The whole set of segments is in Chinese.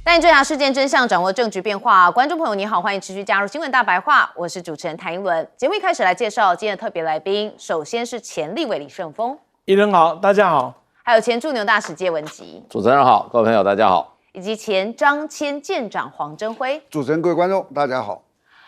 带你追查事件真相，掌握证据变化。观众朋友你好，欢迎持续加入新闻大白话，我是主持人谭英文。节目一开始来介绍今天的特别来宾，首先是前立委李胜峰，艺人好，大家好。还有前驻牛大使谢文吉，主持人好，各位朋友大家好，以及前张骞舰长黄征辉。主持人、各位观众大家好。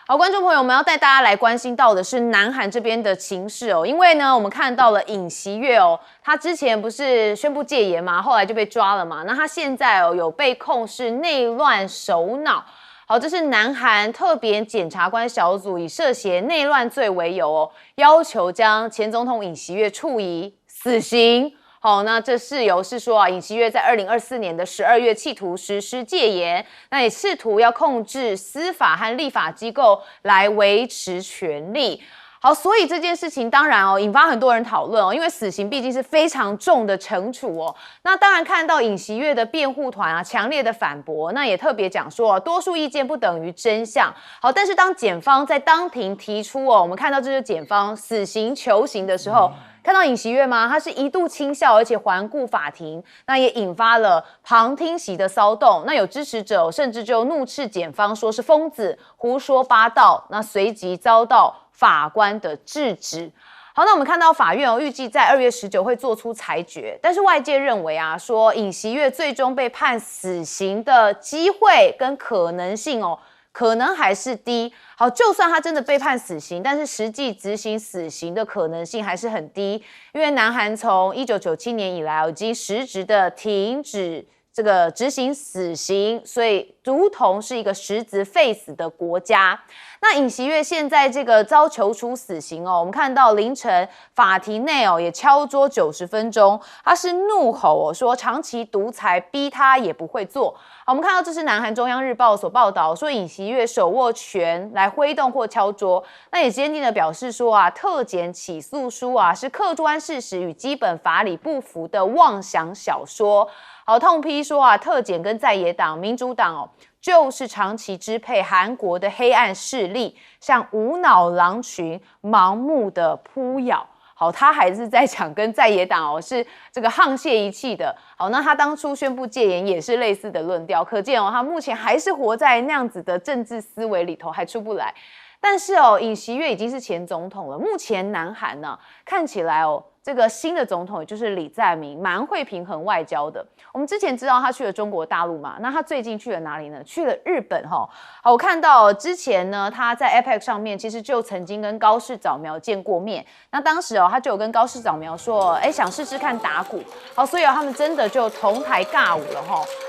好，观众朋友，我们要带大家来关心到的是南韩这边的情势哦，因为呢，我们看到了尹锡悦哦，他之前不是宣布戒严嘛，后来就被抓了嘛，那他现在哦有被控是内乱首脑。好，这是南韩特别检察官小组以涉嫌内乱罪为由哦，要求将前总统尹锡悦处以死刑。好，那这事由是说啊，尹锡悦在2024年的12月企图实施戒严，那也试图要控制司法和立法机构来维持权力。好，所以这件事情当然引发很多人讨论因为死刑毕竟是非常重的惩处那当然看到尹锡悦的辩护团啊，强烈的反驳，那也特别讲说多数意见不等于真相。好，但是当检方在当庭提出我们看到这是检方死刑求刑的时候。看到尹锡悦吗？他是一度轻笑，而且环顾法庭，那也引发了旁听席的骚动。那有支持者甚至就怒斥检方说是疯子、胡说八道。那随即遭到法官的制止。好，那我们看到法院预计在2月19会做出裁决，但是外界认为啊，说尹锡悦最终被判死刑的机会跟可能性可能还是低。好，就算他真的被判死刑，但是实际执行死刑的可能性还是很低，因为南韩从1997年以来已经实质的停止这个执行死刑，所以如同是一个实质废死的国家。那尹锡悦现在这个遭求处死刑我们看到凌晨法庭内也敲桌90分钟，他是怒吼说长期独裁逼他也不会做。好，我们看到这是南韩中央日报所报道说尹锡悦手握拳来挥动或敲桌，那也坚定的表示说特检起诉书是客观事实与基本法理不符的妄想小说。好，痛批说特检跟在野党民主党就是长期支配韩国的黑暗势力，像无脑狼群盲目的扑咬。好，他还是在讲跟在野党是这个沆瀣一气的。好，那他当初宣布戒严也是类似的论调，可见他目前还是活在那样子的政治思维里头，还出不来。但是尹锡悦已经是前总统了，目前南韩呢看起来这个新的总统也就是李在明蛮会平衡外交的。我们之前知道他去了中国大陆嘛，那他最近去了哪里呢？去了日本好，我看到之前呢他在 APEC 上面其实就曾经跟高市早苗见过面，那当时他就有跟高市早苗说想试试看打鼓。好，所以他们真的就同台尬舞了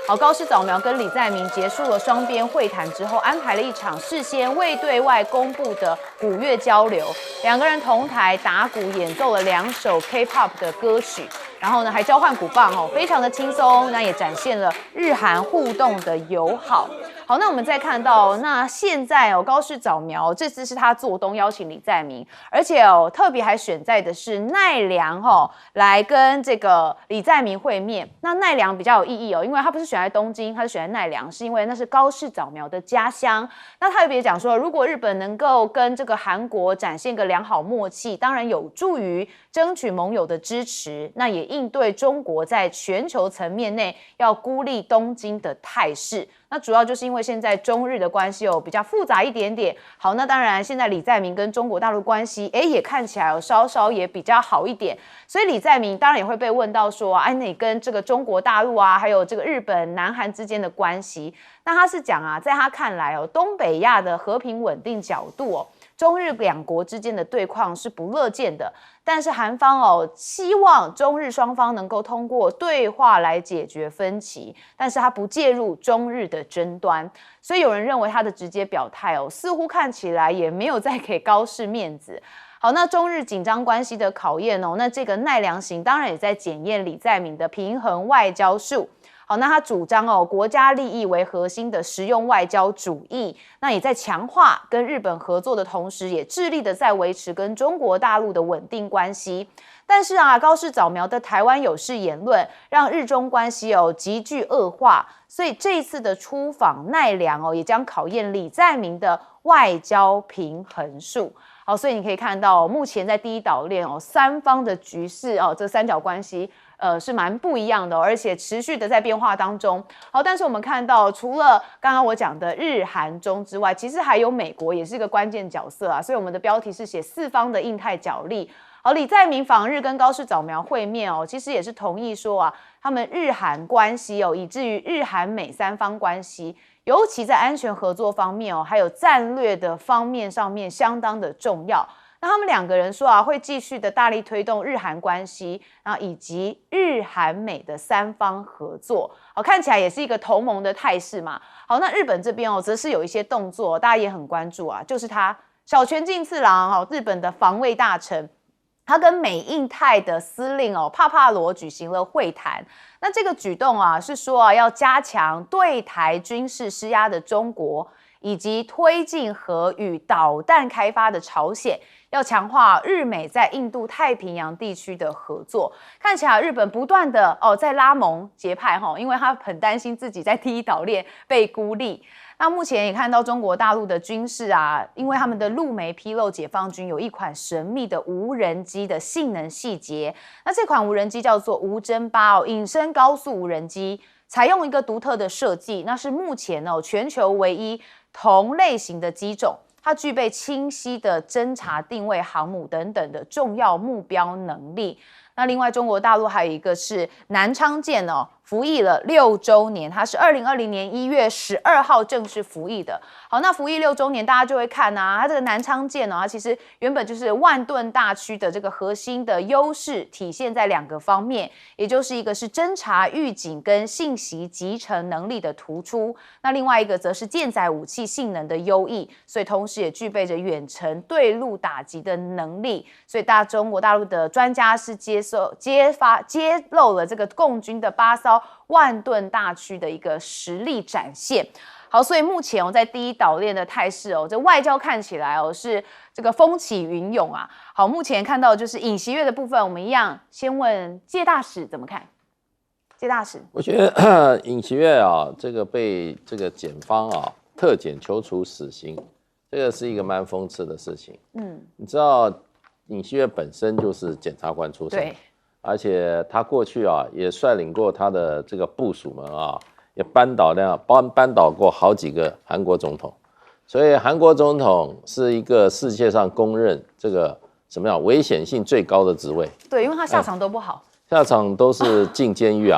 好，高市早苗跟李在明结束了双边会谈之后，安排了一场事先未对外公布的鼓乐交流，两个人同台打鼓演奏了2首K-pop 的歌曲，然后呢还交换鼓棒非常的轻松，那也展现了日韩互动的友好。好，那我们再看到，那现在高市早苗这次是他做东邀请李在明，而且特别还选在的是奈良来跟这个李在明会面。那奈良比较有意义因为他不是选在东京，他是选在奈良，是因为那是高市早苗的家乡。那他特别讲说，如果日本能够跟这个韩国展现个良好默契，当然有助于争取盟友的支持，那也应对中国在全球层面内要孤立东京的态势。那主要就是因为现在中日的关系比较复杂一点点。好，那当然现在李在明跟中国大陆关系也看起来稍稍也比较好一点，所以李在明当然也会被问到说你跟这个中国大陆还有这个日本南韩之间的关系。那他是讲在他看来东北亚的和平稳定角度中日两国之间的对抗是不乐见的，但是韩方希望中日双方能够通过对话来解决分歧，但是他不介入中日的争端。所以有人认为他的直接表态似乎看起来也没有再给高市面子。好，那中日紧张关系的考验那这个奈良行当然也在检验李在明的平衡外交术。好，那他主张国家利益为核心的实用外交主义，那也在强化跟日本合作的同时，也致力的在维持跟中国大陆的稳定关系。但是高市早苗的台湾有事言论，让日中关系急剧恶化，所以这一次的出访奈良也将考验李在明的外交平衡术。好，所以你可以看到，目前在第一岛链三方的局势这三角关系是蛮不一样的而且持续的在变化当中。好，但是我们看到，除了刚刚我讲的日韩中之外，其实还有美国也是一个关键角色啊。所以我们的标题是写四方的印太角力。好，李在明访日跟高市早苗会面其实也是同意说啊，他们日韩关系以至于日韩美三方关系，尤其在安全合作方面还有战略的方面上面相当的重要。那他们两个人说啊，会继续的大力推动日韩关系，然后以及日韩美的三方合作。好，看起来也是一个同盟的态势嘛。好，那日本这边则是有一些动作，大家也很关注啊，就是他小泉进次郎日本的防卫大臣。他跟美印泰的司令帕帕罗举行了会谈，那这个举动啊是说要加强对台军事施压的中国，以及推进核与导弹开发的朝鲜，要强化日美在印度太平洋地区的合作。看起来日本不断的在拉盟结派因为他很担心自己在第一岛链被孤立。那目前也看到中国大陆的军事啊，因为他们的陆媒披露，解放军有一款神秘的无人机的性能细节。那这款无人机叫做无侦8隐身高速无人机，采用一个独特的设计，那是目前全球唯一同类型的机种。它具备清晰的侦察、定位、航母等等的重要目标能力。那另外，中国大陆还有一个是南昌舰服役了6周年，它是2020年1月12号正式服役的。好，那服役6周年，大家就会看啊，它这个南昌舰它其实原本就是万吨大驱的这个核心的优势体现在2个方面，也就是一个是侦察预警跟信息集成能力的突出，那另外一个则是舰载武器性能的优异，所以同时也具备着远程对陆打击的能力。所以中国大陆的专家是揭露了这个共军的8艘万吨大驱的一个实力展现。好，所以目前在第一岛链的态势这外交看起来是这个风起云涌啊。好，目前看到就是尹锡悦的部分，我们一样先问介大使怎么看？介大使，我觉得尹锡悦这个被这个检方特检求处死刑，这个是一个蛮讽刺的事情。你知道尹锡悦本身就是检察官出身，对，而且他过去也率领过他的这个部属们也扳倒过好几个韩国总统，所以韩国总统是一个世界上公认这个什么样危险性最高的职位。对，因为他下场都不好，下场都是进监狱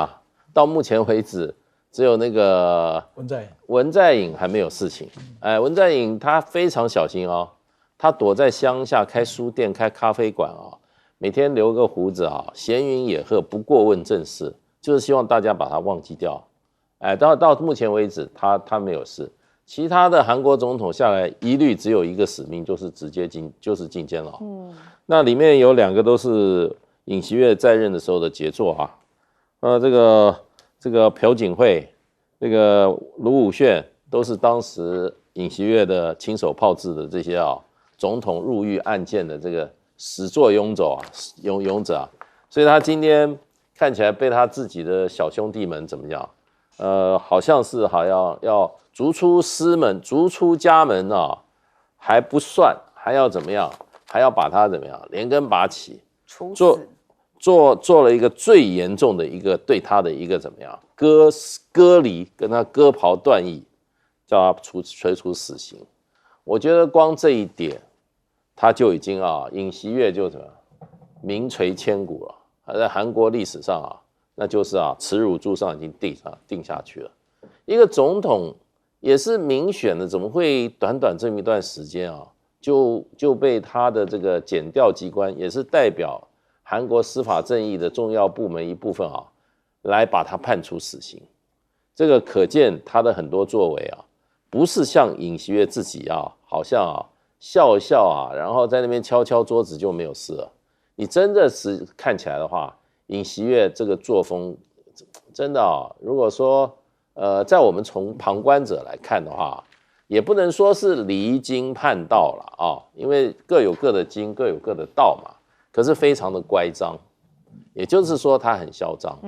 到目前为止，只有那个文在寅还没有事情。文在寅他非常小心他躲在乡下开书店、开咖啡馆每天留个胡子闲云野鹤，不过问政事，就是希望大家把他忘记掉。到目前为止，他没有事。其他的韩国总统下来，一律只有一个使命，就是直接进监牢。那里面有2个都是尹锡悦在任的时候的杰作这个朴槿惠、这个卢武铉都是当时尹锡悦的亲手炮制的这些总统入狱案件的这个始作俑者所以他今天看起来被他自己的小兄弟们怎么样？好像是要逐出师门、逐出家门还不算，还要怎么样？还要把他怎么样？连根拔起，做了一个最严重的一个对他的一个怎么样？割离，跟他割袍断义，叫他垂处死刑。我觉得光这一点，他就已经尹锡悦就怎么样名垂千古了。在韩国历史上那就是耻辱柱上已经定下去了。一个总统也是民选的，怎么会短短这么一段时间就被他的这个检调机关，也是代表韩国司法正义的重要部门一部分来把他判处死刑？这个可见他的很多作为不是像尹锡悦自己好像笑一笑然后在那边敲敲桌子就没有事了。你真的是看起来的话，尹锡悦这个作风真的如果说在我们从旁观者来看的话，也不能说是离经叛道了因为各有各的经，各有各的道嘛。可是非常的乖张，也就是说他很嚣张，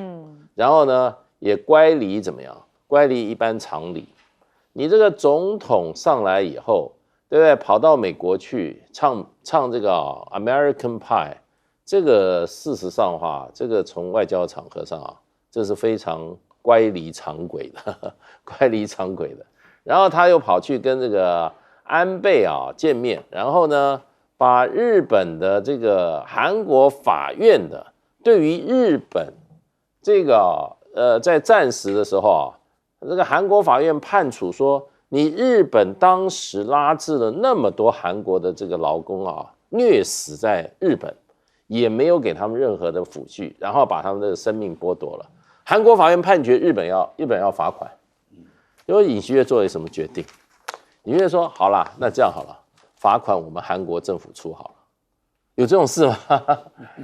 然后呢也乖离怎么样？乖离一般常理。你这个总统上来以后，对不对？跑到美国去唱这个American Pie， 这个事实上的话，这个从外交场合上这是非常乖离常轨的，乖离常轨的。然后他又跑去跟这个安倍见面，然后呢，把日本的这个韩国法院的对于日本这个在战时的时候这个韩国法院判处说，你日本当时拉致了那么多韩国的这个劳工虐死在日本，也没有给他们任何的抚恤，然后把他们的生命剥夺了。韩国法院判决日本要罚款。因为尹锡悦做了什么决定？尹锡悦说：“好啦，那这样好了，罚款我们韩国政府出好了。”有这种事吗？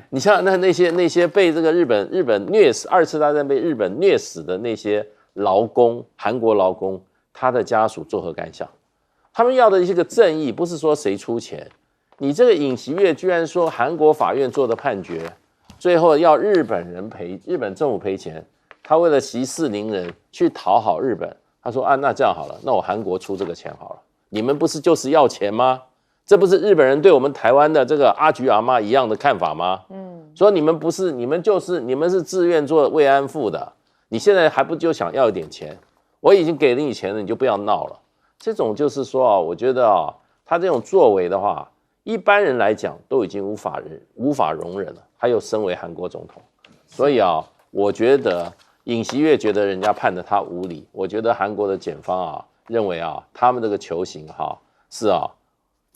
你像那些被这个日本虐死，2次大战被日本虐死的那些劳工，韩国劳工，他的家属作何感想？他们要的一个正义，不是说谁出钱。你这个尹锡悦居然说韩国法院做的判决，最后要日本政府赔钱。他为了息事宁人去讨好日本。他说那这样好了，那我韩国出这个钱好了，你们不是就是要钱吗？这不是日本人对我们台湾的这个阿菊阿嬷一样的看法吗？说你们是自愿做慰安妇的，你现在还不就想要一点钱？我已经给了你钱了，你就不要闹了。这种就是说我觉得他这种作为的话，一般人来讲都已经无法容忍了，他又身为韩国总统，所以我觉得。尹锡悦觉得人家判的他无理，我觉得韩国的检方认为他们这个求刑是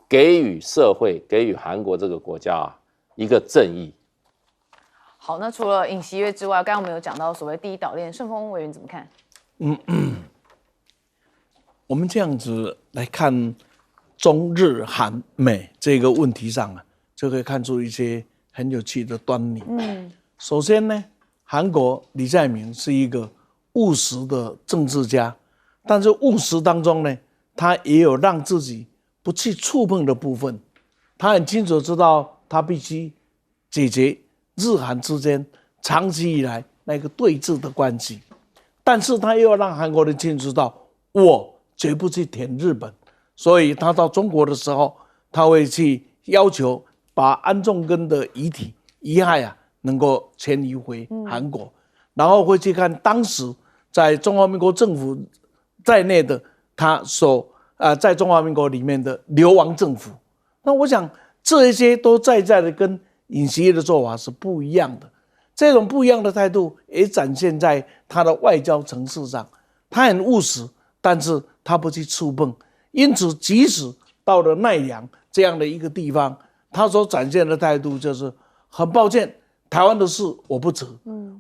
给予社会给予韩国这个国家一个正义。好，那除了尹锡悦之外，刚刚我们有讲到所谓第一岛链，盛峰委员怎么看？我们这样子来看中日韩美这个问题上就可以看出一些很有趣的端倪。首先呢。韩国李在明是一个务实的政治家，但是务实当中呢，他也有让自己不去触碰的部分。他很清楚知道他必须解决日韩之间长期以来那个对峙的关系，但是他又要让韩国人清楚知道，我绝不去舔日本。所以他到中国的时候，他会去要求把安重根的遗骸能够迁移回韩国，然后会去看当时在中华民国政府在内的他在中华民国里面的流亡政府。那我想这一些都在的跟尹锡悦的做法是不一样的。这种不一样的态度也展现在他的外交层次上，他很务实，但是他不去触碰。因此，即使到了奈良这样的一个地方，他所展现的态度就是很抱歉。台湾的事我不责，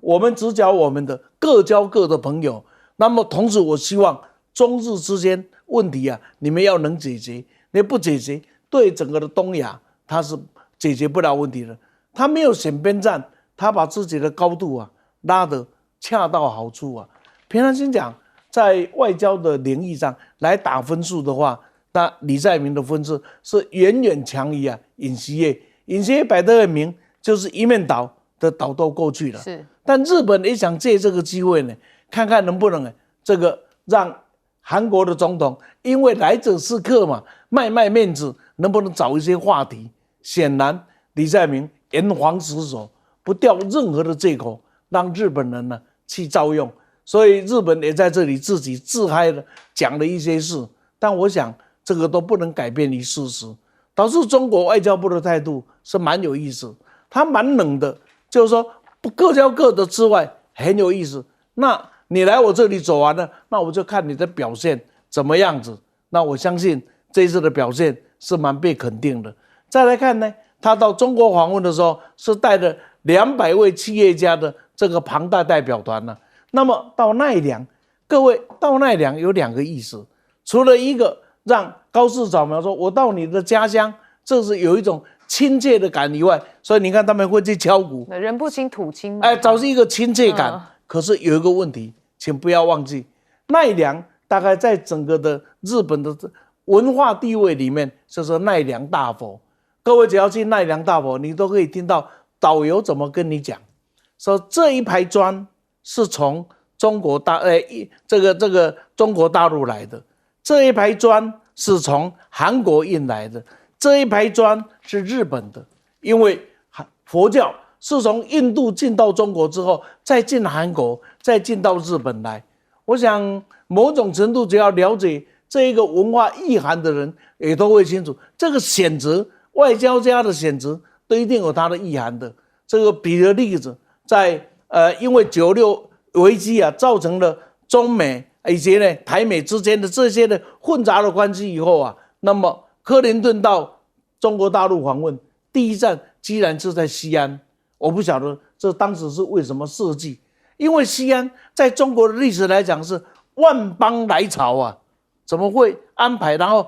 我们只讲我们的，各交各的朋友。那么同时，我希望中日之间问题你们要能解决，你不解决，对整个的东亚它是解决不了问题的。他没有选边站，他把自己的高度拉得恰到好处平常心讲，在外交的领域上来打分数的话，那李在明的分数是远远强于尹锡悦。尹锡悦摆得很明，就是一面倒的倒都过去了。是，但日本也想借这个机会呢，看看能不能这个让韩国的总统，因为来者是客嘛，卖面子，能不能找一些话题？显然李在明严防死守，不掉任何的借口，让日本人去照用。所以日本也在这里自己自嗨的讲了一些事，但我想这个都不能改变于事实。导致中国外交部的态度是蛮有意思，他蛮冷的，就是说不各交各的之外很有意思。那你来我这里走完了，那我就看你的表现怎么样子。那我相信这一次的表现是蛮被肯定的。再来看呢，他到中国访问的时候是带着200位企业家的这个庞大代表团呢。那么到奈良，各位到奈良有2个意思，除了一个让高市早苗说我到你的家乡，这是有一种亲切的感以外，所以你看他们会去敲鼓，人不亲土亲嘛，找是一个亲切感。可是有一个问题，请不要忘记，奈良大概在整个的日本的文化地位里面，就是奈良大佛。各位只要去奈良大佛，你都可以听到导游怎么跟你讲，说这一排砖是从中国大陆来的，这一排砖是从韩国运来的，这一排砖是日本的，因为佛教是从印度进到中国之后，再进韩国，再进到日本来。我想某种程度，只要了解这一个文化意涵的人，也都会清楚，这个选择外交家的选择都一定有它的意涵的。这个比的例子，在因为96危机啊，造成了中美以及呢台美之间的这些的混杂的关系以后啊，那么克林顿到中国大陆访问，第一站居然是在西安。我不晓得这当时是为什么设计，因为西安在中国的历史来讲是万邦来朝啊，怎么会安排？然后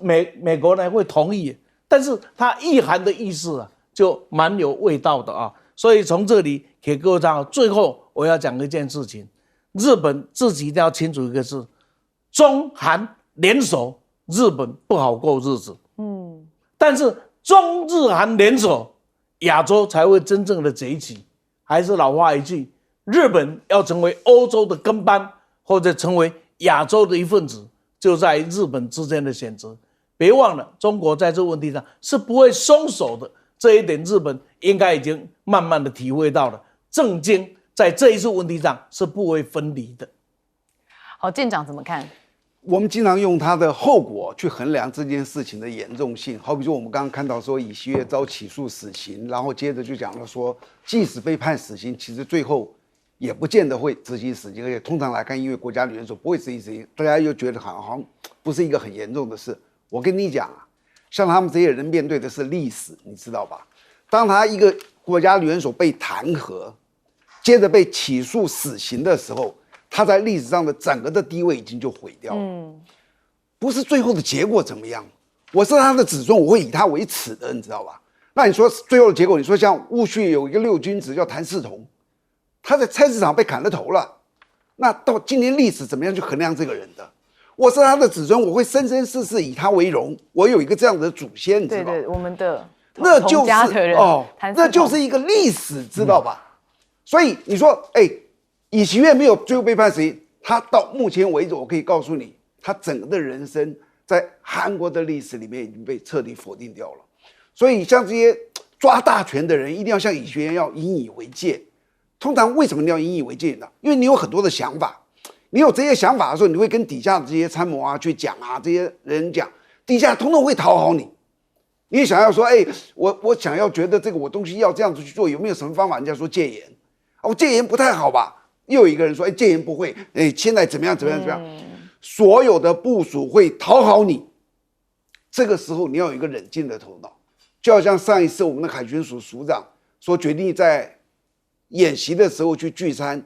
美国呢会同意，但是它意涵的意思啊，就蛮有味道的啊。所以从这里给各位参考。最后我要讲一件事情，日本自己一定要清楚一个字：中韩联手，日本不好过日子。但是中日韩联手，亚洲才会真正的崛起。还是老话一句，日本要成为欧洲的跟班，或者成为亚洲的一份子，就在日本之间的选择。别忘了，中国在这个问题上是不会松手的，这一点日本应该已经慢慢的体会到了。政经在这一次问题上是不会分离的。好，舰长怎么看？我们经常用它的后果去衡量这件事情的严重性。好比说，我们刚刚看到说尹锡悦遭起诉死刑，然后接着就讲了说，即使被判死刑，其实最后也不见得会执行死刑，而且通常来看，因为国家元首不会执行死刑，大家又觉得好像不是一个很严重的事。我跟你讲啊，像他们这些人面对的是历史，你知道吧？当他一个国家元首被弹劾，接着被起诉死刑的时候，他在历史上的整个的地位已经就毁掉了。不是最后的结果怎么样，我是他的子孙，我会以他为耻的，你知道吧？那你说最后的结果，你说像戊戌有一个六君子叫谭嗣同，他在菜市场被砍了头了，那到今天历史怎么样去衡量这个人的？我是他的子孙，我会生生世世以他为荣，我有一个这样的祖先，你知道吧？对，我们的那就是家的人那就是一个历史，知道吧？所以你说，尹锡悦没有最后被判死刑，他到目前为止，我可以告诉你，他整个的人生在韩国的历史里面已经被彻底否定掉了。所以像这些抓大权的人，一定要像尹锡悦要引以为戒。通常为什么你要引以为戒呢？因为你有很多的想法，你有这些想法的时候，你会跟底下的这些参谋啊去讲啊，这些人讲，底下通通会讨好你。你想要说，我想要觉得这个我东西要这样子去做，有没有什么方法？人家说戒严，我戒严不太好吧？又有一个人说，戒严不会，现在怎么样怎么样怎么样？所有的部属会讨好你，这个时候你要有一个冷静的头脑，就好像上一次我们的海军署署长说决定在演习的时候去聚餐，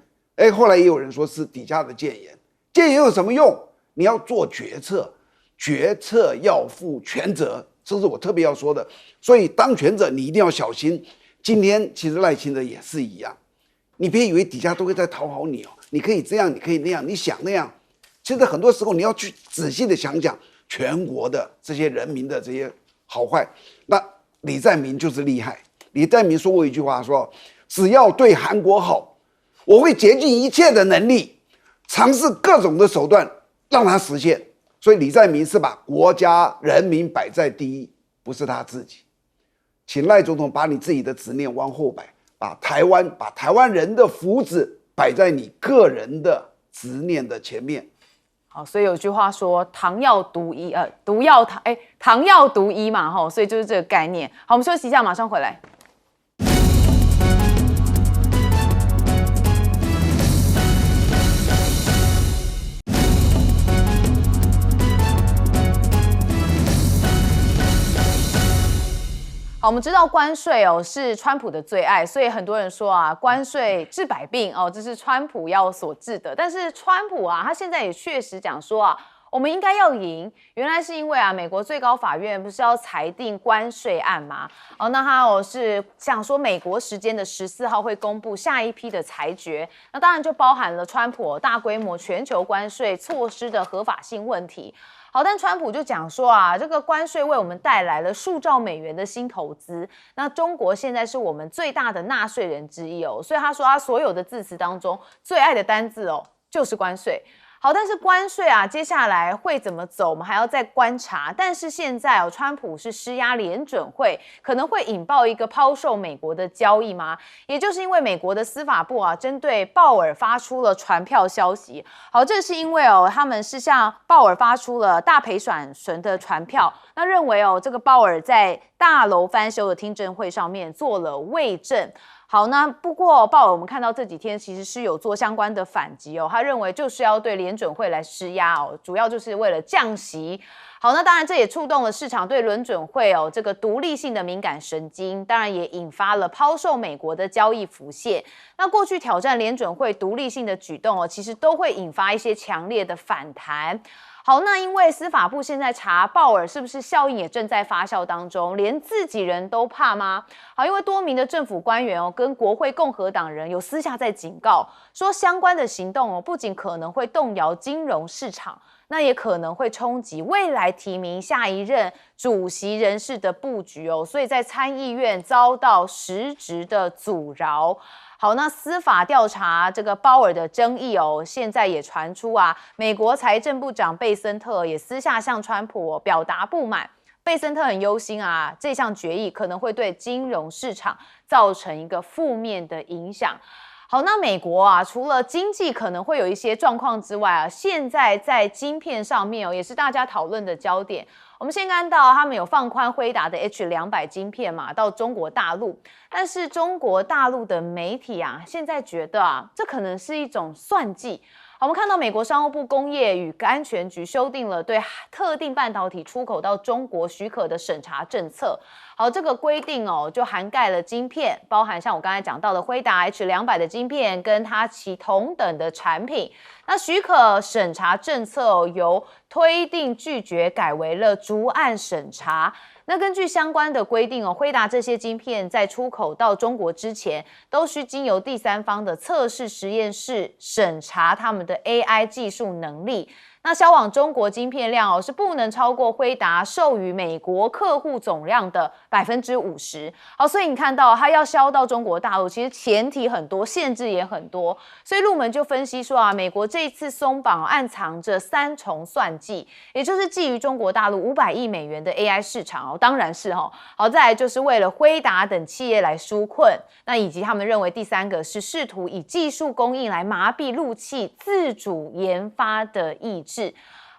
后来也有人说是底下的戒严，戒严有什么用？你要做决策，决策要负全责，这是我特别要说的。所以当权者你一定要小心。今天其实赖清德也是一样。你别以为底下都会在讨好你哦，你可以这样，你可以那样，你想那样。其实很多时候你要去仔细的想想全国的这些人民的这些好坏。那李在明就是厉害，李在明说过一句话说，只要对韩国好，我会竭尽一切的能力，尝试各种的手段让他实现。所以李在明是把国家人民摆在第一，不是他自己。请赖总统把你自己的执念往后摆，把台湾人的福祉摆在你个人的执念的前面。好，所以有句话说糖药毒医，糖药毒医嘛，所以就是这个概念。好，我们休息一下，马上回来。好，我们知道关税是川普的最爱，所以很多人说啊，关税治百病这是川普要所治的。但是川普他现在也确实讲说啊，我们应该要赢。原来是因为美国最高法院不是要裁定关税案吗？那他是想说美国时间的14号会公布下一批的裁决，那当然就包含了川普大规模全球关税措施的合法性问题。好，但川普就讲说啊，这个关税为我们带来了数兆美元的新投资。那中国现在是我们最大的纳税人之一所以他说他所有的字词当中最爱的单字就是关税。好，但是关税啊，接下来会怎么走，我们还要再观察。但是现在哦，川普是施压联准会，可能会引爆一个抛售美国的交易吗？也就是因为美国的司法部啊，针对鲍尔发出了传票消息。好，这是因为哦，他们是向鲍尔发出了大陪审团的传票，那认为哦，这个鲍尔在大楼翻修的听证会上面做了伪证。好，那不过鲍尔我们看到这几天其实是有做相关的反击哦，他认为就是要对联准会来施压哦，主要就是为了降息。好，那当然这也触动了市场对联准会哦这个独立性的敏感神经，当然也引发了抛售美国的交易浮现。那过去挑战联准会独立性的举动哦，其实都会引发一些强烈的反弹。好，那因为司法部现在查鲍尔是不是效应也正在发酵当中，连自己人都怕吗？好，因为多名的政府官员哦，跟国会共和党人有私下在警告，说相关的行动哦，不仅可能会动摇金融市场，那也可能会冲击未来提名下一任主席人士的布局哦，所以在参议院遭到实质的阻挠。好，那司法调查这个鲍尔的争议哦，现在也传出啊，美国财政部长贝森特也私下向川普表达不满。贝森特很忧心啊，这项决议可能会对金融市场造成一个负面的影响。好，那美国啊，除了经济可能会有一些状况之外啊，现在在晶片上面哦，也是大家讨论的焦点。我们先看到他们有放宽辉达的 H200 晶片嘛，到中国大陆，但是中国大陆的媒体啊，现在觉得啊，这可能是一种算计。我们看到美国商务部工业与安全局修订了对特定半导体出口到中国许可的审查政策。好，这个规定哦，就涵盖了晶片，包含像我刚才讲到的辉达 H200 的晶片跟它其同等的产品。那许可审查政策哦，由推定拒绝改为了逐案审查。那根据相关的规定哦，辉达这些晶片在出口到中国之前，都需经由第三方的测试实验室审查他们的 AI 技术能力。那销往中国晶片量哦，是不能超过辉达授予美国客户总量的50%。好，所以你看到它要销到中国大陆，其实前提很多，限制也很多。所以陆门就分析说啊，美国这一次松绑暗藏着3重算计，也就是基于中国大陆500亿美元的 AI 市场哦，当然是哦。好，再来就是为了辉达等企业来纾困，那以及他们认为第3个是试图以技术供应来麻痹陆企自主研发的意志。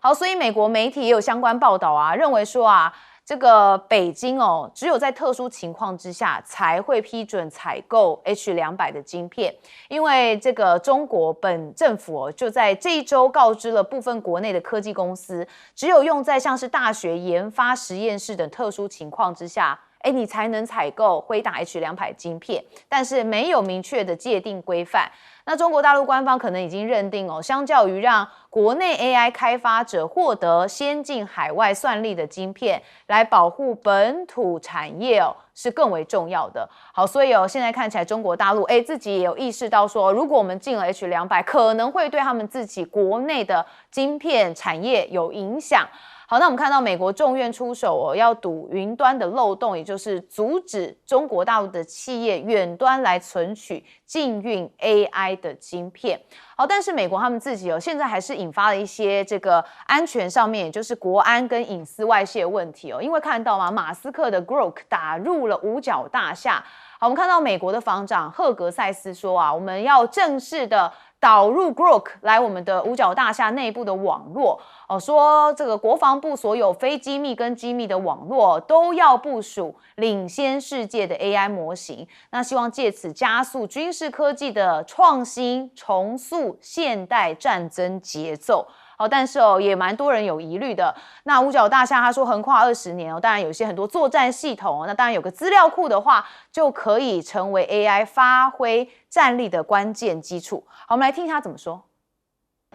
好，所以美国媒体也有相关报道啊，认为说啊，这个北京哦，只有在特殊情况之下才会批准采购 H200 的晶片，因为这个中国本政府哦，就在这一周告知了部分国内的科技公司，只有用在像是大学研发实验室等特殊情况之下，你才能采购辉达 H200 晶片，但是没有明确的界定规范。那中国大陆官方可能已经认定哦，相较于让国内 AI 开发者获得先进海外算力的晶片来保护本土产业哦，是更为重要的。好，所以哦，现在看起来中国大陆自己也有意识到说，如果我们进了 H200，可能会对他们自己国内的晶片产业有影响。好，那我们看到美国众院出手哦，要堵云端的漏洞，也就是阻止中国大陆的企业远端来存取禁运 AI 的晶片。好，但是美国他们自己哦，现在还是引发了一些这个安全上面，也就是国安跟隐私外泄问题哦。因为看到嘛，马斯克的 Grok 打入了五角大厦。好，我们看到美国的防长赫格塞斯说啊，我们要正式的导入 Grok 来我们的五角大厦内部的网络哦，说这个国防部所有非机密跟机密的网络都要部署领先世界的 AI 模型，那希望借此加速军事科技的创新，重塑现代战争节奏。好，但是哦，也蛮多人有疑虑的。那五角大厦他说横跨20年哦，当然有些很多作战系统哦，那当然有个资料库的话，就可以成为 AI 发挥战力的关键基础。好，我们来听他怎么说。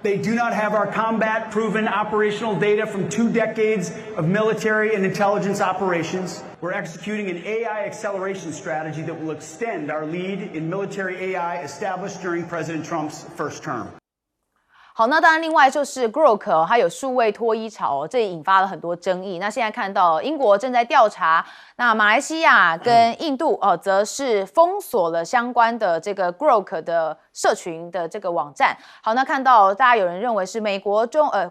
They do not have our combat-proven operational data from 2 decades of military and intelligence operations. We're executing an AI acceleration strategy that will extend our lead in military AI established during President Trump's first term. 好，那当然另外就是 Grok 它有数位脱衣潮这也引发了很多争议。那现在看到英国正在调查，那马来西亚跟印度则是封锁了相关的这个 Grok 的社群的这个网站。好，那看到大家有人认为是美国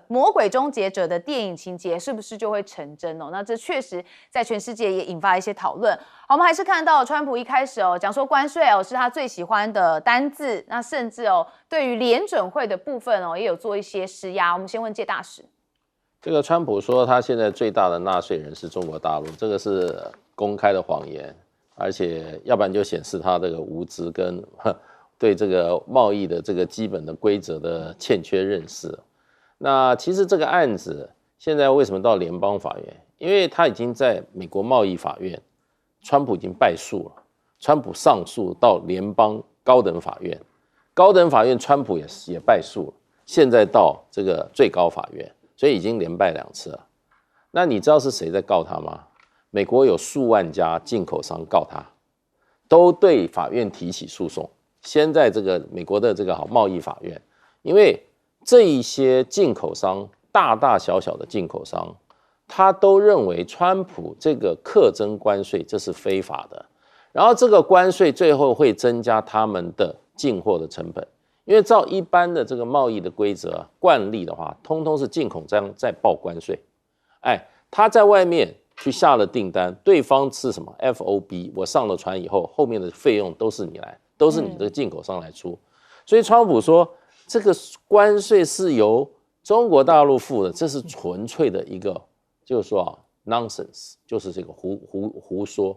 魔鬼终结者的电影情节是不是就会成真哦？那这确实在全世界也引发一些讨论。好，我们还是看到川普一开始讲说关税是他最喜欢的单字，那甚至对于联准会的部分也有做一些施压。我们先问介大使。这个川普说他现在最大的纳税人是中国大陆，这个是公开的谎言，而且要不然就显示他这个无知跟对这个贸易的这个基本的规则的欠缺认识。那其实这个案子现在为什么到联邦法院？因为他已经在美国贸易法院，川普已经败诉了，川普上诉到联邦高等法院，高等法院川普也败诉了，现在到这个最高法院，所以已经连败2次了。那你知道是谁在告他吗？美国有数万家进口商告他，都对法院提起诉讼。先在这个美国的这个贸易法院，因为这一些进口商大大小小的进口商，他都认为川普这个课征关税这是非法的，然后这个关税最后会增加他们的进货的成本，因为照一般的这个贸易的规则惯例的话，通通是进口商在报关税，他在外面去下了订单，对方是什么 FOB， 我上了船以后，后面的费用都是你来，都是你这个进口商来出，所以川普说这个关税是由中国大陆付的，这是纯粹的一个，就是说nonsense， 就是这个胡说。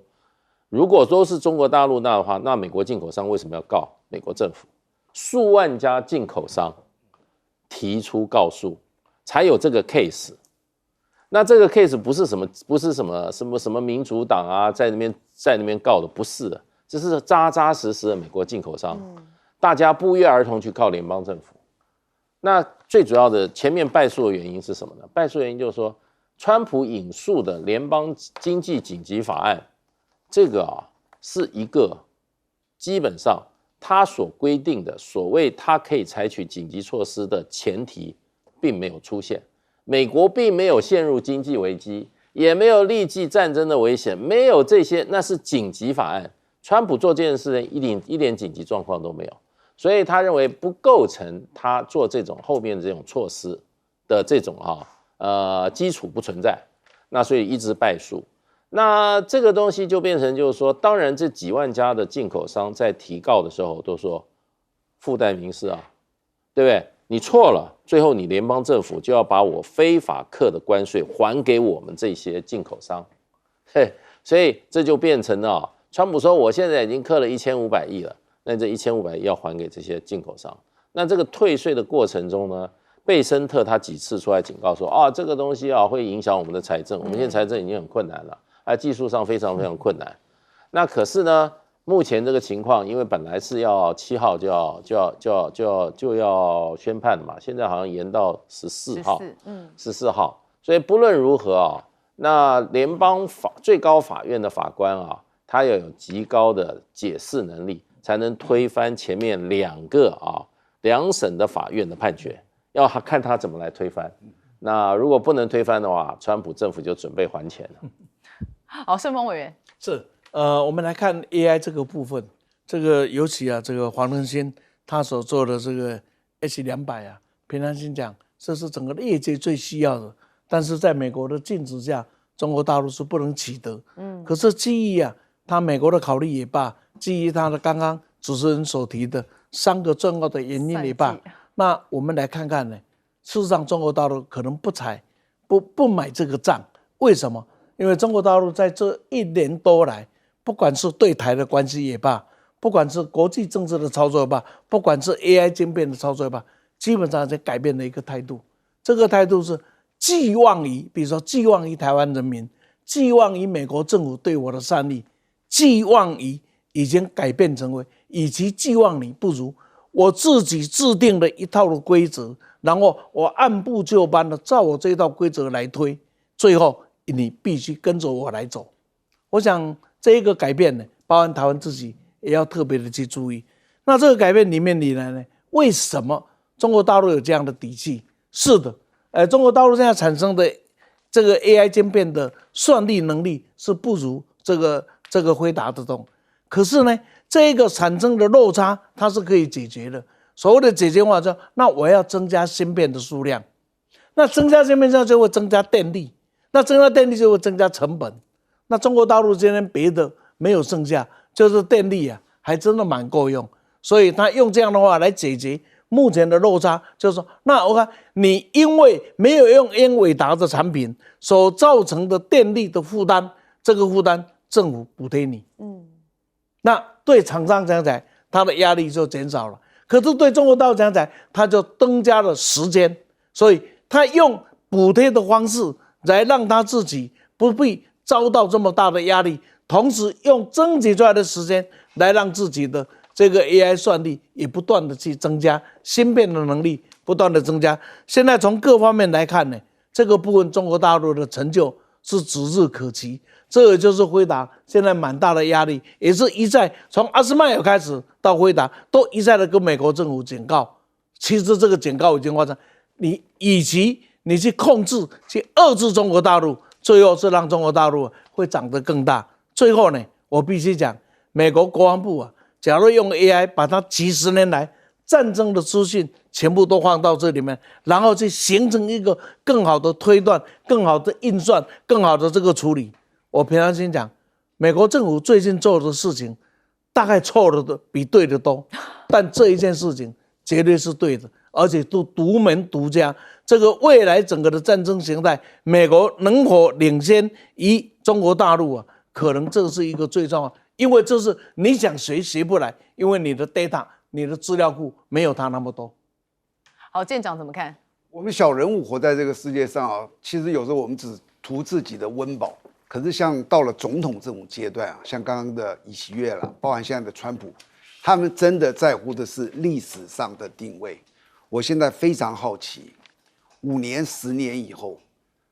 如果都是中国大陆那的话，那美国进口商为什么要告美国政府？数万家进口商提出告诉，才有这个 case。那这个 case 不是什么民主党啊，在那边告的，不是的，这是扎扎实实的美国进口商，大家不约而同去告联邦政府。那最主要的前面败诉的原因是什么呢？败诉原因就是说，川普引述的联邦经济紧急法案，这个是一个基本上他所规定的所谓他可以采取紧急措施的前提并没有出现。美国并没有陷入经济危机，也没有立即战争的危险，没有这些，那是紧急法案。川普做这件事一点紧急状况都没有，所以他认为不构成他做这种后面这种措施的这种基础不存在，那所以一直败诉。那这个东西就变成就是说，当然这几万家的进口商在提告的时候都说附带民事对不对？你错了，最后你联邦政府就要把我非法课的关税还给我们这些进口商，所以这就变成了川普说我现在已经课了1500亿了，那这1500亿要还给这些进口商。那这个退税的过程中呢，贝森特他几次出来警告说这个东西会影响我们的财政，我们现在财政已经很困难了，技术上非常非常困难。那可是呢，目前这个情况，因为本来是要7号就要宣判的嘛，现在好像延到14号，14号。所以不论如何那联邦最高法院的法官他要有极高的解释能力，才能推翻前面2审的法院的判决，要看他怎么来推翻。那如果不能推翻的话，川普政府就准备还钱了。好，顺峰委员是。我们来看 AI 这个部分，这个尤其这个黄仁勋他所做的这个 H200平常心讲，这是整个业界最需要的，但是在美国的禁止下，中国大陆是不能取得。可是基于他美国的考虑也罢，基于他的刚刚主持人所提的3个重要的原因也罢，那我们来看看呢，事实上中国大陆可能不买这个账，为什么？因为中国大陆在这1年多来，不管是对台的关系也罢，不管是国际政治的操作也罢，不管是 AI 晶片的操作也罢，基本上在改变了一个态度。这个态度是寄望于，比如说寄望于台湾人民，寄望于美国政府对我的善意，寄望于已经改变成为，与其寄望你，不如我自己制定了一套的规则，然后我按部就班的照我这套规则来推，最后你必须跟着我来走。我想这一个改变呢，包含台湾自己也要特别的去注意。那这个改变里面呢，为什么中国大陆有这样的底气。是的，中国大陆现在产生的这个 AI 晶片的算力能力是不如这个辉达的东，可是呢，这个产生的落差它是可以解决的。所谓的解决方法，那我要增加芯片的数量，那增加芯片上就会增加电力，那增加电力就会增加成本。那中国大陆今天别的没有剩下，就是电力啊，还真的蛮够用，所以他用这样的话来解决目前的落差，就是说，那我看你因为没有用英伟达的产品所造成的电力的负担，这个负担政府补贴你，那对厂商讲起来，他的压力就减少了。可是对中国大陆讲起来，他就增加了时间，所以他用补贴的方式来让他自己不必遭到这么大的压力，同时用征集出来的时间来让自己的这个 AI 算力也不断的去增加，芯片的能力不断的增加。现在从各方面来看呢，这个部分中国大陆的成就是指日可期。这也就是辉达现在蛮大的压力，也是一再从阿斯麦尔开始到辉达，都一再的跟美国政府警告。其实这个警告已经发生，你与其你去控制、去遏制中国大陆，最后是让中国大陆会长得更大。最后呢，我必须讲，美国国防部啊，假如用 AI 把它几十年来战争的资讯全部都放到这里面，然后去形成一个更好的推断、更好的运算、更好的这个处理。我平常心讲，美国政府最近做的事情，大概错的比对的多，但这一件事情绝对是对的，而且都独门独家。这个未来整个的战争形态，美国能否领先于中国大陆啊？可能这是一个最重要，因为这是你想学不来，因为你的 data、你的资料库没有它那么多。好，舰长怎么看？我们小人物活在这个世界上啊，其实有时候我们只图自己的温饱。可是像到了总统这种阶段啊，像刚刚的尹锡悦了，包含现在的川普，他们真的在乎的是历史上的定位。我现在非常好奇，5年、10年以后，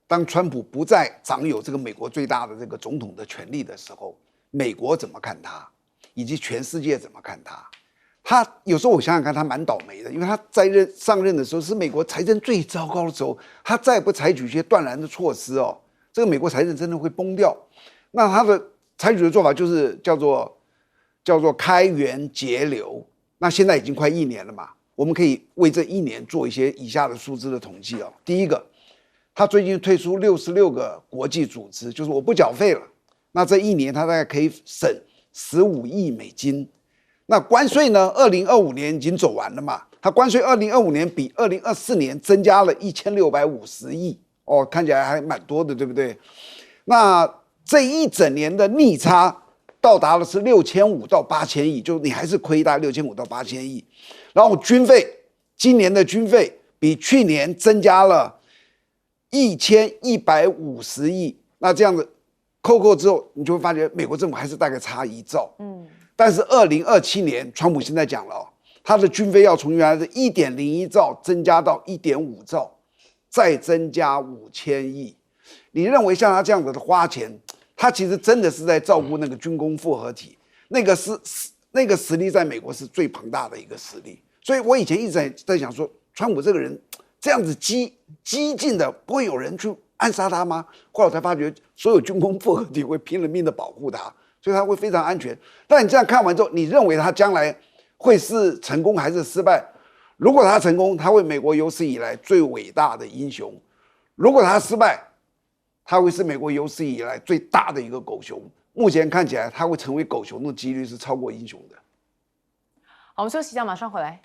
当川普不再掌有这个美国最大的这个总统的权力的时候，美国怎么看他，以及全世界怎么看他？他有时候我想想看，他蛮倒霉的，因为他上任的时候是美国财政最糟糕的时候，他再不采取一些断然的措施哦。这个美国财政真的会崩掉，那他的采取的做法就是叫做开源节流。那现在已经快1年了嘛，我们可以为这1年做一些以下的数字的统计哦。第一个，他最近退出66个国际组织，就是我不缴费了。那这1年他大概可以省15亿美金。那关税呢？2025年已经走完了嘛，他关税2025年比2024年增加了1650亿。哦，看起来还蛮多的，对不对？那这一整年的逆差到达的是6500到8000亿，就你还是亏大概6500到8000亿。然后军费，今年的军费比去年增加了1150亿。那这样子扣之后，你就会发觉美国政府还是大概差1兆。但是2027年，川普现在讲了哦，他的军费要从原来的1.01兆增加到1.5兆。再增加5000亿，你认为像他这样子的花钱，他其实真的是在照顾那个军工复合体，那个实力在美国是最庞大的一个实力。所以我以前一直在想说，川普这个人这样子激进的，不会有人去暗杀他吗？后来我才发觉，所有军工复合体会拼了命的保护他，所以他会非常安全。但你这样看完之后，你认为他将来会是成功还是失败？如果他成功，他会美国有史以来最伟大的英雄；如果他失败，他会是美国有史以来最大的一个狗熊。目前看起来，他会成为狗熊的几率是超过英雄的。好，我们休息一下，马上回来。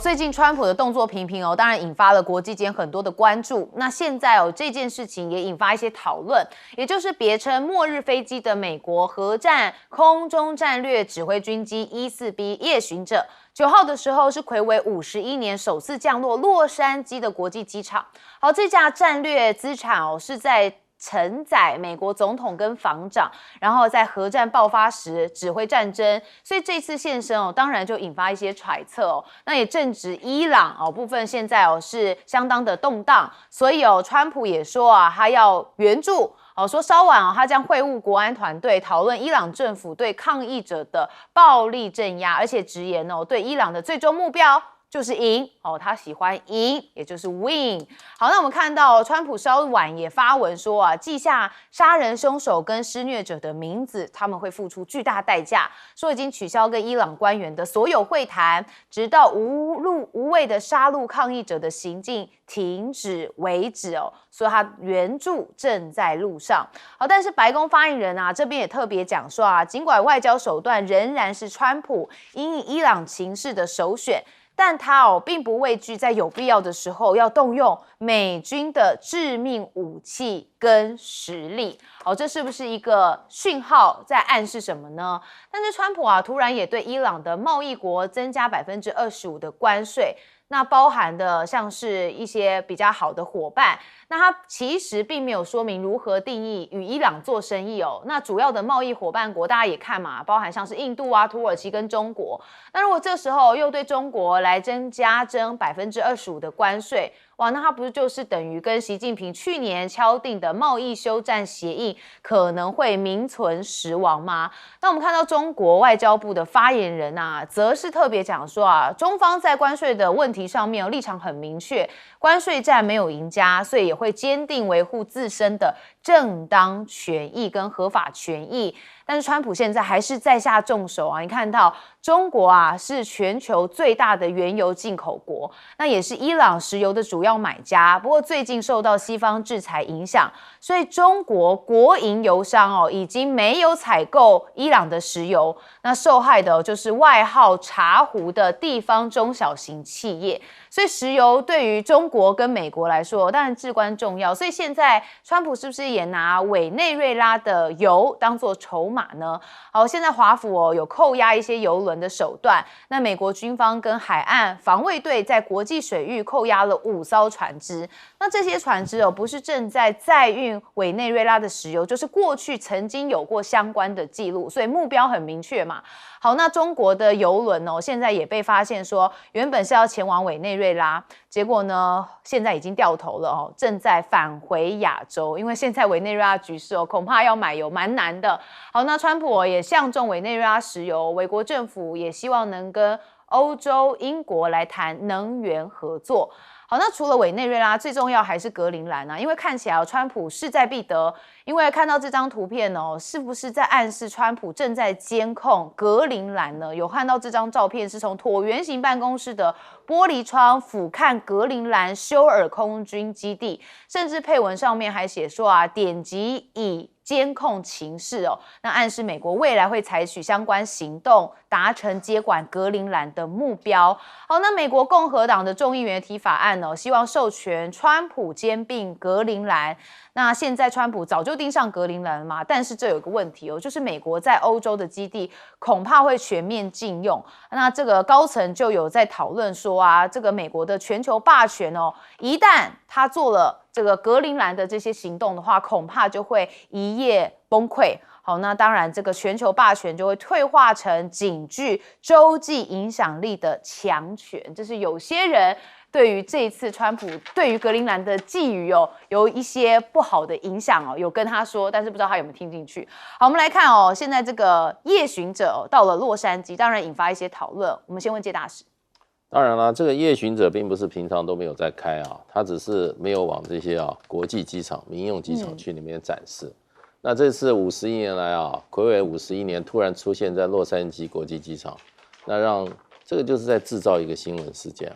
最近川普的动作频频当然引发了国际间很多的关注。那现在这件事情也引发一些讨论，也就是别称末日飞机的美国核战空中战略指挥军机14B夜巡者，9号的时候是睽违51年首次降落洛杉矶的国际机场。好，这架战略资产是在承载美国总统跟防长，然后在核战爆发时指挥战争，所以这次现身当然就引发一些揣测那也正值伊朗部分现在是相当的动荡，所以川普也说他要援助。说稍晚他将会晤国安团队，讨论伊朗政府对抗议者的暴力镇压，而且直言对伊朗的最终目标就是赢他喜欢赢，也就是 win。好，那我们看到川普稍晚也发文说记下杀人凶手跟施虐者的名字，他们会付出巨大代价，说已经取消跟伊朗官员的所有会谈，直到无谓的杀戮抗议者的行径停止为止所以他援助正在路上。好，但是白宫发言人这边也特别讲说尽管外交手段仍然是川普因应伊朗情势的首选，但他并不畏惧在有必要的时候要动用美军的致命武器跟实力。好，这是不是一个讯号在暗示什么呢？但是川普突然也对伊朗的贸易国增加25%的关税，那包含的像是一些比较好的伙伴，那他其实并没有说明如何定义与伊朗做生意那主要的贸易伙伴国大家也看嘛，包含像是印度土耳其跟中国。那如果这时候又对中国来增25%的关税，哇，那他不是就是等于跟习近平去年敲定的贸易休战协议可能会名存实亡吗？那我们看到中国外交部的发言人则是特别讲说中方在关税的问题上面立场很明确，关税战没有赢家，所以也会坚定维护自身的正当权益跟合法权益。但是川普现在还是在下重手你看到中国是全球最大的原油进口国，那也是伊朗石油的主要买家。不过最近受到西方制裁影响，所以中国国营油商已经没有采购伊朗的石油，那受害的就是外号茶壶的地方中小型企业。所以石油对于中国跟美国来说当然至关重要，所以现在川普是不是也拿委内瑞拉的油当作筹码呢？好，现在华府有扣押一些油轮的手段，那美国军方跟海岸防卫队在国际水域扣押了5艘船只，那这些船只不是正在载运委内瑞拉的石油，就是过去曾经有过相关的记录，所以目标很明确嘛。好，那中国的邮轮现在也被发现说原本是要前往委内瑞拉，结果呢现在已经掉头了正在返回亚洲，因为现在委内瑞拉局势恐怕要买油蛮难的。好，那川普也相中委内瑞拉石油，美国政府也希望能跟欧洲、英国来谈能源合作。好，那除了委内瑞拉，最重要还是格陵兰因为看起来川普势在必得。因为看到这张图片是不是在暗示川普正在监控格陵兰呢？有看到这张照片是从椭圆形办公室的玻璃窗俯瞰格陵兰休尔空军基地，甚至配文上面还写说点击以监控情势那暗示美国未来会采取相关行动，达成接管格陵兰的目标。好，那美国共和党的众议员提法案希望授权川普兼并格陵兰。那现在川普早就盯上格陵兰了嘛，但是这有一个问题就是美国在欧洲的基地恐怕会全面禁用。那这个高层就有在讨论说这个美国的全球霸权一旦他做了这个格陵兰的这些行动的话，恐怕就会一夜崩溃。好，那当然这个全球霸权就会退化成仅具洲际影响力的强权，这是有些人对于这一次川普对于格陵兰的寄语有一些不好的影响有跟他说，但是不知道他有没有听进去。好，我们来看现在这个夜巡者到了洛杉矶，当然引发一些讨论。我们先问介大使。当然啦，这个夜巡者并不是平常都没有在开他只是没有往这些国际机场、民用机场去里面展示。那这次51年来睽违51年突然出现在洛杉矶国际机场，那让这个就是在制造一个新闻事件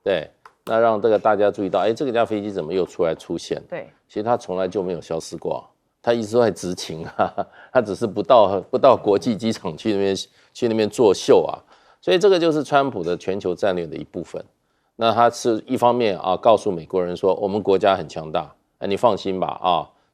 对，那让这个大家注意到，这个架飞机怎么又出现？对，其实它从来就没有消失过它一直都在执勤它只是不到国际机场去那边作秀所以这个就是川普的全球战略的一部分。那他是一方面告诉美国人说我们国家很强大，你放心吧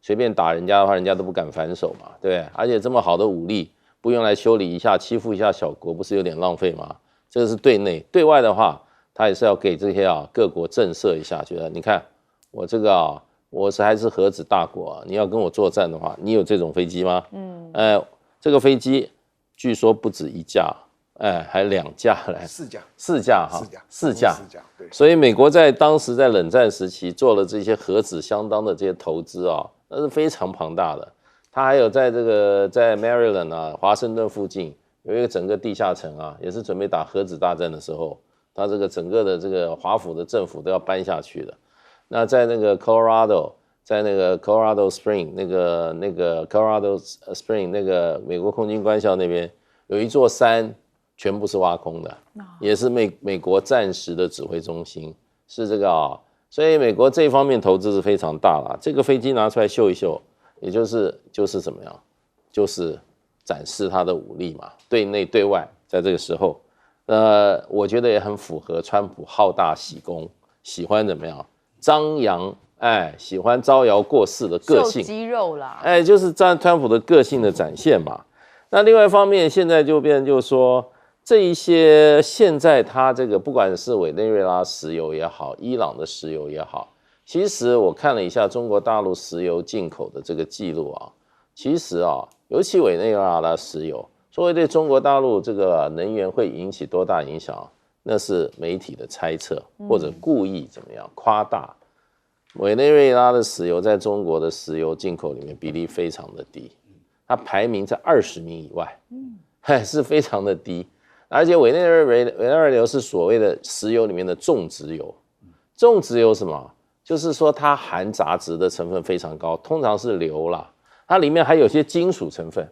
随便打人家的话，人家都不敢反手嘛，对不对？而且这么好的武力不用来修理一下、欺负一下小国，不是有点浪费吗？这个是对内，对外的话，他也是要给这些各国震慑一下，觉得你看我这个我还是核子大国啊，你要跟我作战的话，你有这种飞机吗？这个飞机据说不止1架，还2架来，4架哈，4架，对。所以美国在当时在冷战时期做了这些核子相当的这些投资啊，那是非常庞大的。它还有在Maryland 啊，华盛顿附近有一个整个地下城啊，也是准备打核子大战的时候，它这个整个的这个华府的政府都要搬下去的。那在那个 Colorado， 在那个 Colorado Spring 那个 Colorado Spring 那个美国空军官校那边有一座山，全部是挖空的，也是美国战时的指挥中心，是这个啊。所以美国这一方面投资是非常大了。这个飞机拿出来秀一秀，也就是怎么样，就是展示它的武力嘛，对内对外，在这个时候，我觉得也很符合川普好大喜功，喜欢怎么样张扬，喜欢招摇过市的个性，秀肌肉啦，就是川普的个性的展现嘛。那另外一方面，现在就变成就是说，这一些现在它这个不管是委内瑞拉石油也好，伊朗的石油也好，其实我看了一下中国大陆石油进口的这个记录啊，其实啊，尤其委内瑞拉的石油，作为对中国大陆这个能源会引起多大影响，那是媒体的猜测或者故意怎么样夸大。委内瑞拉的石油在中国的石油进口里面比例非常的低，它排名在20名以外，是非常的低。而且委内瑞拉油是所谓的石油里面的重质油，重质油什么？就是说它含杂质的成分非常高，通常是硫啦，它里面还有些金属成分，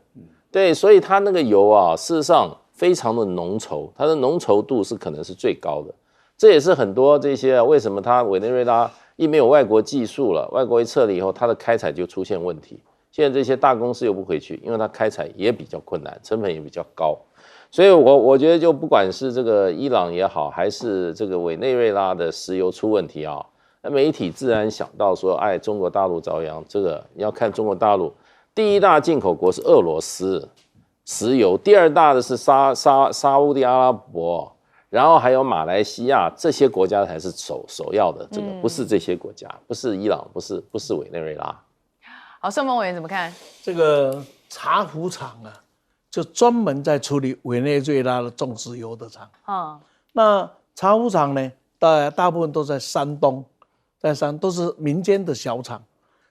对，所以它那个油啊，事实上非常的浓稠，它的浓稠度是可能是最高的。这也是很多这些为什么它委内瑞拉一没有外国技术了，外国一撤了以后，它的开采就出现问题。现在这些大公司又不回去，因为它开采也比较困难，成本也比较高。所以我觉得就不管是这个伊朗也好，还是这个委内瑞拉的石油出问题啊，媒体自然想到说，中国大陆遭殃。这个你要看中国大陆第一大进口国是俄罗斯石油，第二大的是沙烏地阿拉伯，然后还有马来西亚，这些国家才是首要的。这个不是这些国家，不是伊朗，不是委内瑞拉。好，盛峰委员怎么看？这个茶壶厂啊，就专门在处理委内瑞拉的重石油的厂。那茶壶厂呢，大部分都在山东，都是民间的小厂，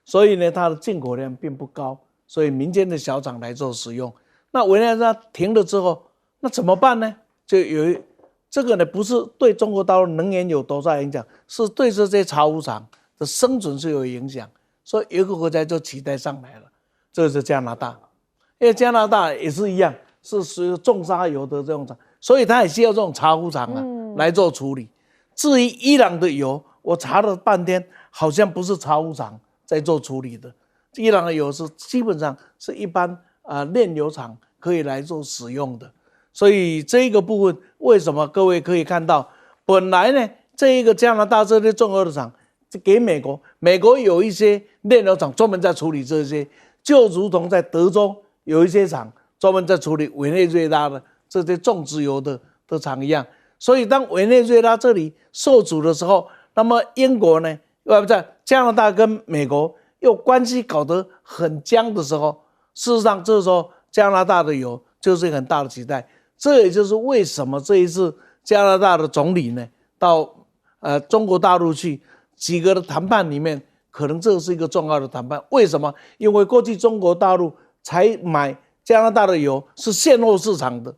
所以呢，它的进口量并不高，所以民间的小厂来做使用。那委内瑞拉停了之后，那怎么办呢？就有这个呢，不是对中国大陆能源有多大影响，是对这些茶壶厂的生存是有影响。所以有一个国家就取代上来了，这个是加拿大，因为加拿大也是一样，是属于重沙油的这种厂，所以它也需要这种茶壶厂来做处理。至于伊朗的油，我查了半天，好像不是茶壶厂在做处理的，伊朗的油是基本上是一般炼油厂可以来做使用的。所以这个部分为什么各位可以看到，本来呢这一个加拿大这些重油的厂给美国有一些炼油厂专门在处理这些，就如同在德州有一些厂专门在处理委内瑞拉的这些重质油的厂一样。所以当委内瑞拉这里受阻的时候，那么英国呢，加拿大跟美国又关系搞得很僵的时候，事实上这时候加拿大的油就是一个很大的期待。这也就是为什么这一次加拿大的总理呢到中国大陆去几个的谈判里面，可能这是一个重要的谈判。为什么？因为过去中国大陆才买加拿大的油是现货市场的，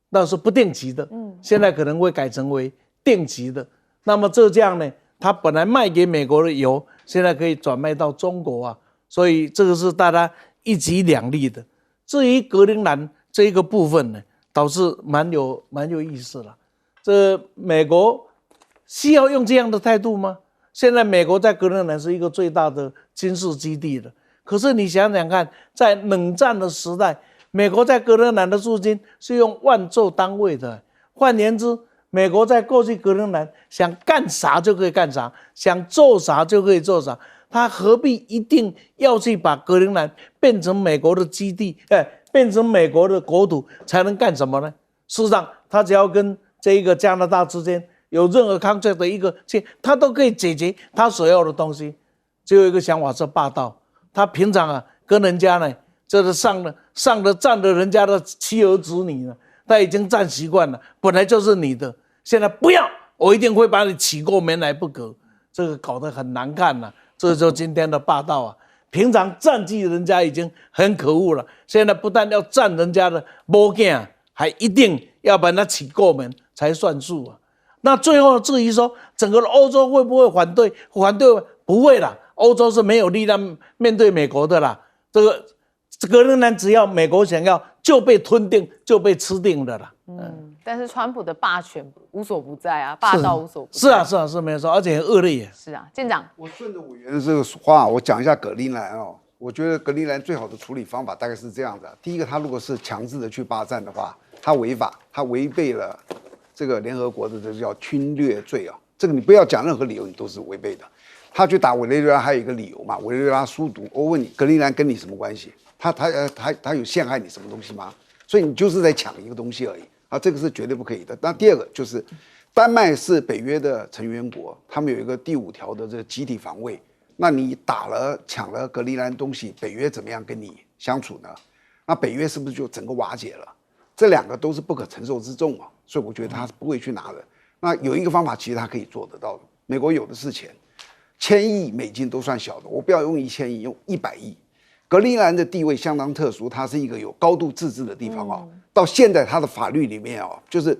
那是不定期的，现在可能会改成为定期的。那么这样呢，他本来卖给美国的油，现在可以转卖到中国啊，所以这个是大家一举两利的。至于格陵兰这一个部分呢，倒是蛮有意思了。这美国需要用这样的态度吗？现在美国在格陵兰是一个最大的军事基地了，可是你想想看，在冷战的时代，美国在格陵兰的驻军是用万做单位的。换言之，美国在过去格陵兰想干啥就可以干啥，想做啥就可以做啥，他何必一定要去把格陵兰变成美国的基地，变成美国的国土才能干什么呢？事实上，他只要跟这一个加拿大之间有任何 contract 的一个，他都可以解决他所要的东西。只有一个想法是霸道。他平常啊跟人家呢，这是上了占了人家的妻儿子女了，他已经占习惯了，本来就是你的，现在不要，我一定会把你起过门来不可。这个搞得很难看了，这就是今天的霸道啊！平常占据人家已经很可恶了，现在不但要占人家的某件，还一定要把它起过门才算数啊！那最后至于说整个欧洲会不会反对？反对不会啦，欧洲是没有力量面对美国的啦。这个仍然只要美国想要就被吞并，就被吃定的啦。但是川普的霸权无所不在啊，霸道无所不在。是没有错，而且很恶劣。是啊，舰长，我顺着委员的这个话，我讲一下格陵兰哦。我觉得格陵兰最好的处理方法大概是这样子：第一个，他如果是强制的去霸占的话，他违法，他违背了这个联合国的这个叫侵略罪啊。这个你不要讲任何理由，你都是违背的。他去打委内瑞拉还有一个理由嘛，委内瑞拉输毒。我问你，格陵兰跟你什么关系？他有陷害你什么东西吗？所以你就是在抢一个东西而已啊，这个是绝对不可以的。那第二个就是，丹麦是北约的成员国，他们有一个第5条的这个集体防卫。那你抢了格陵兰东西，北约怎么样跟你相处呢？那北约是不是就整个瓦解了？这2个都是不可承受之重啊，所以我觉得他是不会去拿的。那有一个方法，其实他可以做得到的。美国有的是钱，1000亿美金都算小的，我不要用1000亿，用100亿。格陵兰的地位相当特殊，它是一个有高度自治的地方哦。到现在它的法律里面哦，就是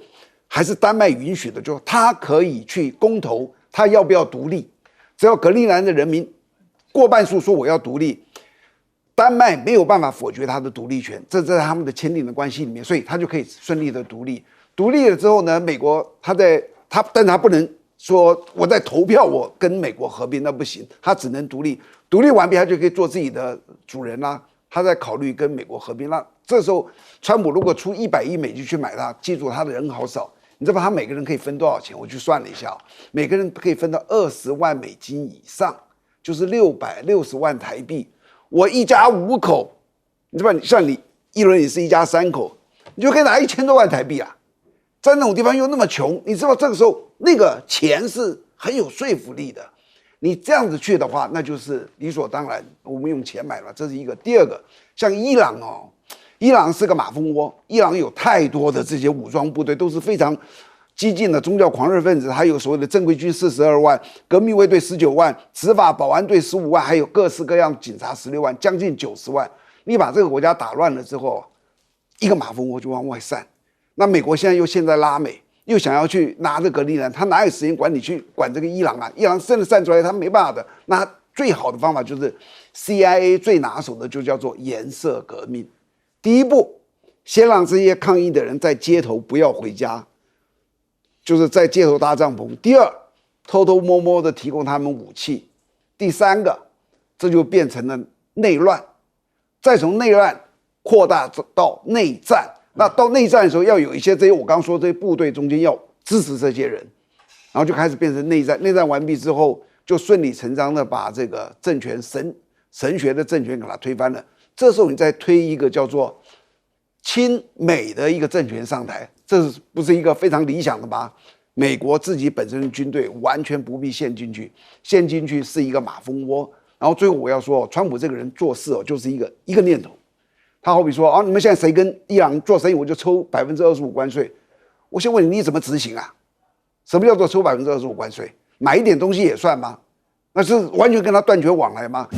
还是丹麦允许的，就它可以去公投，它要不要独立，只要格陵兰的人民过半数说我要独立，丹麦没有办法否决它的独立权，这在他们的签订的关系里面，所以它就可以顺利的独立。独立了之后呢，美国但他不能说我在投票我跟美国合并，那不行，他只能独立。独立完毕，他就可以做自己的主人啦。他在考虑跟美国合并，那这时候川普如果出100亿美金去买他，记住他的人好少，你知道他每个人可以分多少钱？我去算了一下，每个人可以分到20万美金以上，就是660万台币。我一家5口，你知道像你一轮你是一家3口，你就可以拿1000多万台币啊。在那种地方又那么穷，你知道这个时候那个钱是很有说服力的。你这样子去的话，那就是理所当然，我们用钱买了，这是一个。第二个，像伊朗哦，伊朗是个马蜂窝，伊朗有太多的这些武装部队，都是非常激进的宗教狂热分子，还有所谓的正规军42万，革命卫队19万，执法保安队15万，还有各式各样警察16万，将近90万。你把这个国家打乱了之后，一个马蜂窝就往外散。那美国现在拉美，又想要去拿这格陵兰，他哪有时间管你去管这个伊朗啊？伊朗真的散出来，他没办法的。那最好的方法就是 CIA 最拿手的就叫做颜色革命。第一步，先让这些抗议的人在街头不要回家，就是在街头搭帐篷。第二，偷偷摸摸的提供他们武器。第三个，这就变成了内乱，再从内乱扩大到内战。那到内战的时候，要有一些这些我刚说这些部队中间要支持这些人，然后就开始变成内战。内战完毕之后，就顺理成章的把这个政权神学的政权给它推翻了。这时候你再推一个叫做亲美的一个政权上台，这不是一个非常理想的吗？美国自己本身的军队完全不必陷进去，陷进去是一个马蜂窝。然后最后我要说，川普这个人做事哦，就是一个念头。他好比说啊，你们现在谁跟伊朗做生意，我就抽25%关税。我先问你，你怎么执行啊？什么叫做抽25%关税？买一点东西也算吗？那是完全跟他断绝往来吗？